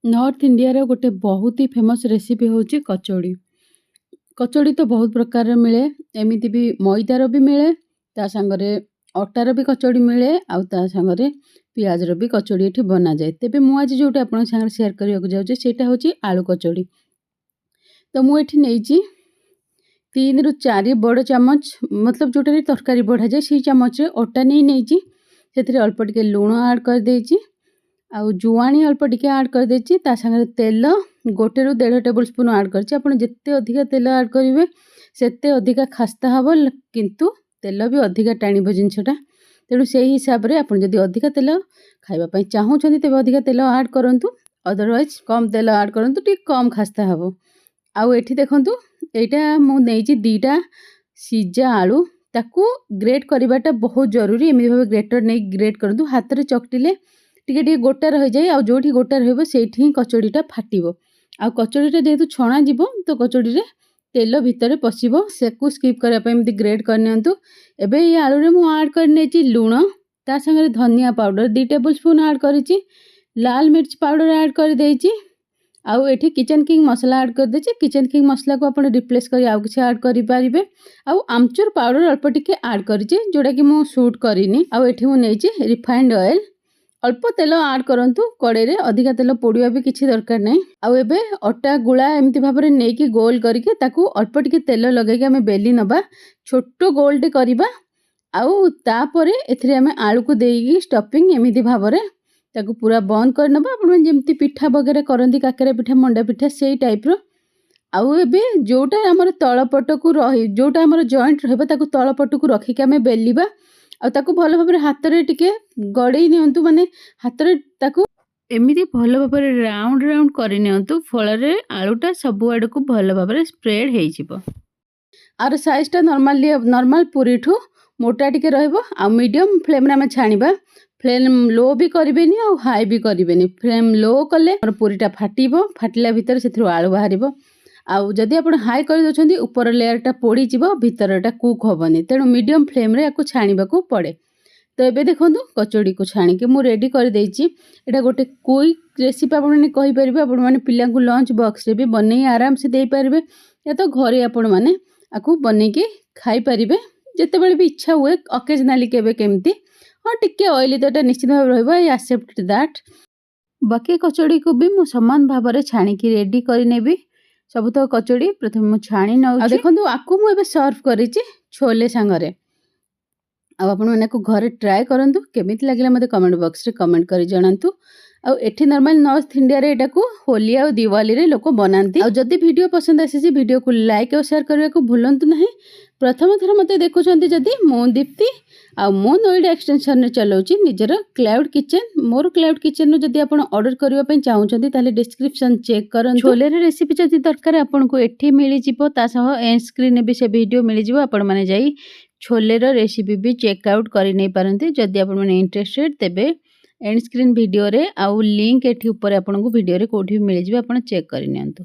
North India रो गोटे बहुत ही famous recipe होची कचौड़ी। कचौड़ी तो बहुत प्रकार मिले, एमिति भी मैदार भी मिले, ता संगरे अटार भी कचौड़ी मिले, आउ ता संगरे पियाज रो भी कचौड़ी एठी बना जाए। तेबे मु आज जोटा आपन संगे शेयर करिया जाउचे सेटा होची आलू कचौड़ी। तो मु एठी नेइची 3 रु 4 बड़ चमच, मतलब जोटा तरकारी बढ़ा जाए से चमच रे अटा नेइची। सेथिरे अल्प टिके लूण ऐड कर देइची, आउ जुआणी अल्प टिके ऐड कर देइची। ता संगे तेल 1 रु 1.5 टेबल स्पून ऐड करछि। आपण जेते अधिका तेल ऐड करिवे सेते अधिका खास्ता हबो, किंतु तेल भी अधिका टाणिबो जिंसटा। तेणु सेही हिसाब रे आपण जदि अधिका तेल खाइबा पई चाहूछन्ती तेबे अधिका तेल ऐड करंतु, अदरवाइज कम तेल ऐड करंतु, टी कम खास्ता हबो। आउ एठी देखंतु एटा मु नेइची 2टा सिजा आलू, ताकू ग्रेट करिबाटा बहुत जरूरी। एमि भाबे ग्रेटर नै ग्रेट करंतु, हाथ रे चकटिले टिके टिके गोटा रह जाए, आ जोठी गोटा रहबो सेठी कचौड़ीटा फाटिबो। आ कचौड़ीटा जेहेतु छणा जीवो तो कचौड़ी रे तेल भितर पसिबो, सेकु स्किप करिया पई एमि ग्रेट करनियंतु। एबे ये आलू रे मु ऐड कर नेची लूण, ता संगे धनिया पाउडर 2 टेबल स्पून ऐड करिछि, लाल मिर्च पाउडर ऐड कर देइछि, आउ एठी किचन किंग मसला ऐड कर देछि। किचन किंग मसला को आपण रिप्लेस करी आउ किछ ऐड करि पारिबे। आउ आमचूर पाउडर अल्प टिके ऐड करिछि, जोडा कि मु शूट करिनी। आउ एठी मु नेइछि रिफाइंड ऑयल, अल्प तेल ऐड करंतु, कड़े रे अधिका तेल पोड़िया भी किछि दरकार नै। आउ एबे अटा गुळा एमति भाबरे नेकी गोल करके ताकू अल्प टिके तेल लगे के हमें बेली नबा, छोटो गोल टे करिबा। आउ तापरे एथिरे हमें आलू को देइकी स्टफिंग एमति भाबरे ताकू पूरा बंद कर नबा। आपण जेमति पिठा वगैरह करंती, काकरा पिठा, मंडा पिठा सेई टाइप रो। आउ एबे जोटा हमर तळ पटकू रही, जोटा हमर जॉइंट रहबा ताकू तळ पटकू रखी के हमें बेलिबा। आ ताकू भल भाबरे हाथ रे टिके गड़ेई नियंतु, माने हाथ रे ताकू एमिति भल भाबरे राउंड राउंड करि नियंतु, फल रे आलूटा सब आड़ को भल भाबरे स्प्रेड हेइ जिवो। आर साइज टा नॉर्मल पूरीठू मोटा टिके रहबो। आ मीडियम फ्लेम रे हम छाणीबा, फ्लेम लो भी करिवेनी आ हाई भी करिवेनी। फ्लेम लो कले हमर पूरीटा फाटिबो, फाटिला भितर सेथरो आलू बाहरिबो। आउ जदि आपण हाई कर दोछन्ती ऊपर लेयर टा पोड़ी जिवो, भितरटा कुक होबनी। तेणु मीडियम फ्लेम रे याकू छाणीबा को पड़े। तो एबे देखंतु कचौड़ी को छाणी के मु रेडी कर देइची। एटा गोटे क्विक रेसिपी आपण माने कहि परिबे, आपण माने पिल्ला को लंच बॉक्स रे भी बनै आराम से देई परिबे, या तो घरे आपण माने आकू बनै के खाई परिबे जते बेले भी इच्छा हुए। ऑकेजनली केबे केमती हां टिके ऑयली तो एटा निश्चित भाव रहबो, आई एक्सेप्ट दैट। बाकी कचौड़ी को भी मु समान भाव रे छाणी के रेडी करि नेबी। सब तो कचौड़ी प्रथम मु छाणी नउ। देखंतु आकू मु एबे सर्व करिछि छोले संगरे। आ आपण माने को घरे ट्राई करंतु, केमिति लागला मते कमेंट बॉक्स रे कमेंट करि जणांतु। आ एठी नॉर्मल नॉर्थ इंडिया रे एटा को होली आ दिवाली रे लोक बनांती। आ जदि वीडियो पसंद आसी वीडियो को लाइक और शेयर करबा को भूलंतु नहीं। प्रथम थर मते देखुछंती जदि मु दीप्ति आ मो नोएडा एक्सटेंशन रे चलाउची निजर क्लाउड किचन। मोर क्लाउड किचन रो जदि आपण ऑर्डर करबा पई चाहउछंती ताले डिस्क्रिप्शन चेक करन। छोले रे रेसिपी जदि दरकार आपण को एठी मिली जिवो, ता सह एंड स्क्रीन ने भी से वीडियो मिली जिवो। आपण माने जाई छोले रो रेसिपी भी चेक आउट करि नै पारंती। जदि आपण माने इंटरेस्टेड तेबे एंड स्क्रीन वीडियो रे आउ लिंक एठी ऊपर आपण को वीडियो रे कोठी मिली जिवो, आपण चेक करि नियंतु।